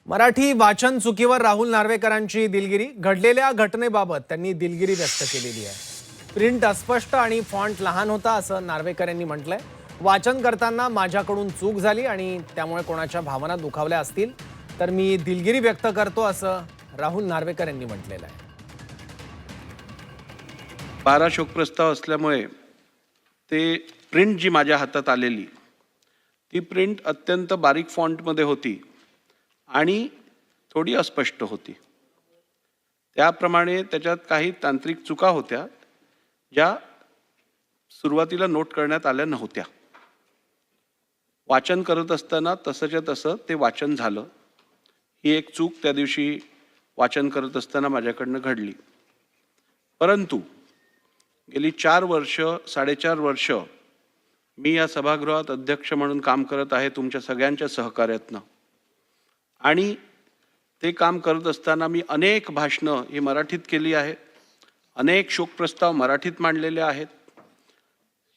मराठी वाचन चुकीवर राहुल नार्वेकरांची दिलगिरी. घडलेल्या घटनेबाबत त्यांनी दिलगिरी व्यक्त केलेली आहे. प्रिंट अस्पष्ट आणि फॉन्ट लहान होता असं नार्वेकर यांनी म्हटलंय. वाचन करताना माझ्याकडून चूक झाली आणि त्यामुळे कोणाच्या भावना दुखावल्या असतील तर मी दिलगिरी व्यक्त करतो असं राहुल नार्वेकर यांनी म्हटलेलं आहे. 12 शोकप्रस्ताव असल्यामुळे ते प्रिंट जी माझ्या हातात आलेली ती प्रिंट अत्यंत बारीक फॉन्टमध्ये होती आणि थोडी अस्पष्ट होती. त्याप्रमाणे त्याच्यात काही तांत्रिक चुका होत्या ज्या सुरुवातीला नोट करण्यात आल्या नव्हत्या. वाचन करत असताना तसंच्या तसं ते वाचन झालं. ही एक चूक त्या दिवशी वाचन करत असताना माझ्याकडनं घडली. परंतु गेली 4 वर्ष 4.5 वर्ष मी या सभागृहात अध्यक्ष म्हणून काम करत आहे तुमच्या सगळ्यांच्या सहकार्यातनं. आणि ते काम करत असताना मी अनेक भाषणं ही मराठीत केली आहेत. अनेक शोकप्रस्ताव मराठीत मांडलेले आहेत.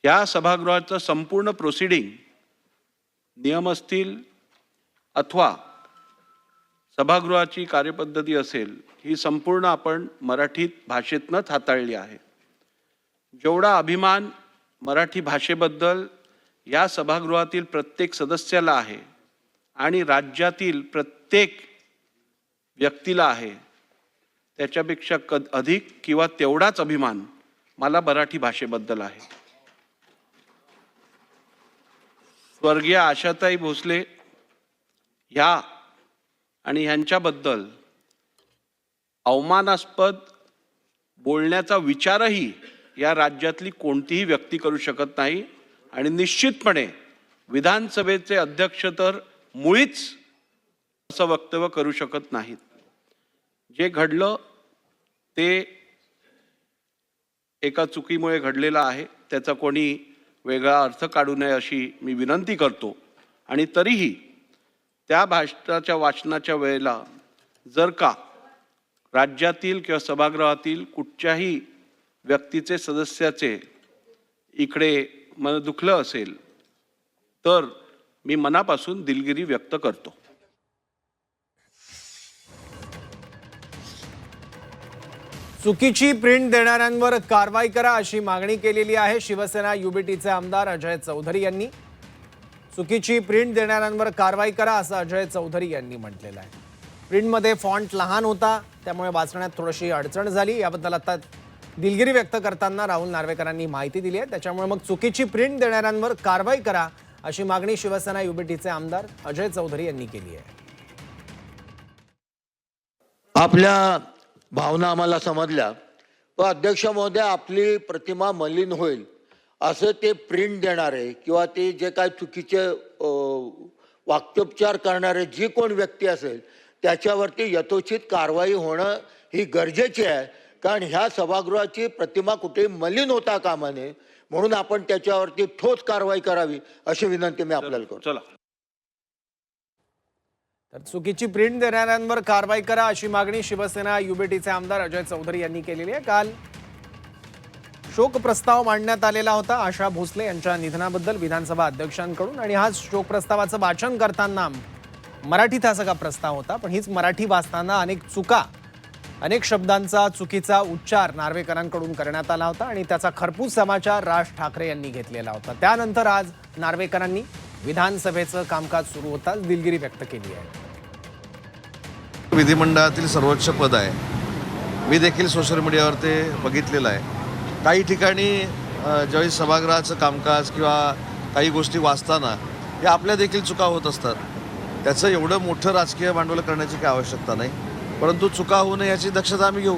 या सभागृहाचं संपूर्ण प्रोसिडिंग नियम असतील अथवा सभागृहाची कार्यपद्धती असेल ही संपूर्ण आपण मराठीत भाषेतनंच हाताळली आहे. जेवढा अभिमान मराठी भाषेबद्दल या सभागृहातील प्रत्येक सदस्याला आहे आणि राज्यातील प्रत्येक व्यक्तीला आहे त्याच्यापेक्षा अधिक किंवा तेवढाच अभिमान मला मराठी भाषेबद्दल आहे. स्वर्गीय आशाताई भोसले ह्या आणि ह्यांच्याबद्दल अवमानास्पद बोलण्याचा विचारही या राज्यातली कोणतीही व्यक्ती करू शकत नाही. आणि निश्चितपणे विधानसभेचे अध्यक्ष तर मुळीच असं वक्तव्य करू शकत नाहीत. जे घडलं ते एका चुकीमुळे घडलेलं आहे. त्याचा कोणी वेगळा अर्थ काढू नये अशी मी विनंती करतो. आणि तरीही त्या भाषणाच्या वाचनाच्या वेळेला जर का राज्यातील किंवा सभागृहातील कुठच्याही व्यक्तीचे सदस्याचे इकडे मन दुखलं असेल तर मी मनापासून दिलगिरी व्यक्त करतो. चुकीची प्रिंट देणाऱ्यांवर कारवाई करा अशी मागणी केलेली आहे शिवसेना युबीटीचे आमदार अजय चौधरी यांनी. चुकीची प्रिंट देणाऱ्यांवर कारवाई करा असं अजय चौधरी यांनी म्हटलेलं आहे. प्रिंटमध्ये फॉन्ट लहान होता त्यामुळे वाचण्यात थोडीशी अडचण झाली. याबद्दल आता दिलगिरी व्यक्त करताना राहुल नार्वेकरांनी माहिती दिली आहे. त्याच्यामुळे मग चुकीची प्रिंट देणाऱ्यांवर कारवाई करा अशी मागणी शिवसेना युबीटीचे आमदार अजय चौधरी यांनी केली आहे. आपल्या भावना आम्हाला समजल्या. व अध्यक्ष महोदय आपली प्रतिमा मलिन होईल असं ते प्रिंट देणारे किंवा ते जे काय चुकीचे वाक्योपचार करणारे जी कोण व्यक्ती असेल त्याच्यावरती यथोचित कारवाई होणं ही गरजेची आहे. कारण ह्या सभागृहाची प्रतिमा कुठे मलिन होता कामा नये म्हणून आपण त्याच्यावरती ठोस कारवाई करावी अशी विनंती मी आपल्याला करतो. चला. तर चुकीची प्रिंट देणाऱ्यांवर कारवाई करा अशी मागणी शिवसेना युबीटीचे आमदार अजय चौधरी यांनी केलेली आहे. काल शोक प्रस्ताव मांडण्यात आलेला होता आशा भोसले यांच्या निधनाबद्दल विधानसभा अध्यक्षांकडून. आणि हा शोक प्रस्तावाचं वाचन करताना मराठीत हा सगळा प्रस्ताव होता. पण हीच मराठी वाचताना अनेक शब्दांचा चुकीचा उच्चार नार्वेकरांकडून करण्यात आला होता आणि त्याचा खरपूस समाचार राज ठाकरे यांनी घेतलेला होता. त्यानंतर आज नार्वेकरांनी विधानसभेचं कामकाज सुरू होताच दिलगिरी व्यक्त केली आहे. विधिमंडळातील सर्वोच्च पद आहे. मी देखील सोशल मीडियावर ते बघितलेलं आहे. काही ठिकाणी ज्यावेळी सभागृहाचं कामकाज किंवा काही गोष्टी वाचताना या आपल्या देखील चुका होत असतात. त्याचं एवढं मोठं राजकीय भांडवल करण्याची काही आवश्यकता नाही. परंतु चुका होऊ नये याची दक्षता आम्ही घेऊ.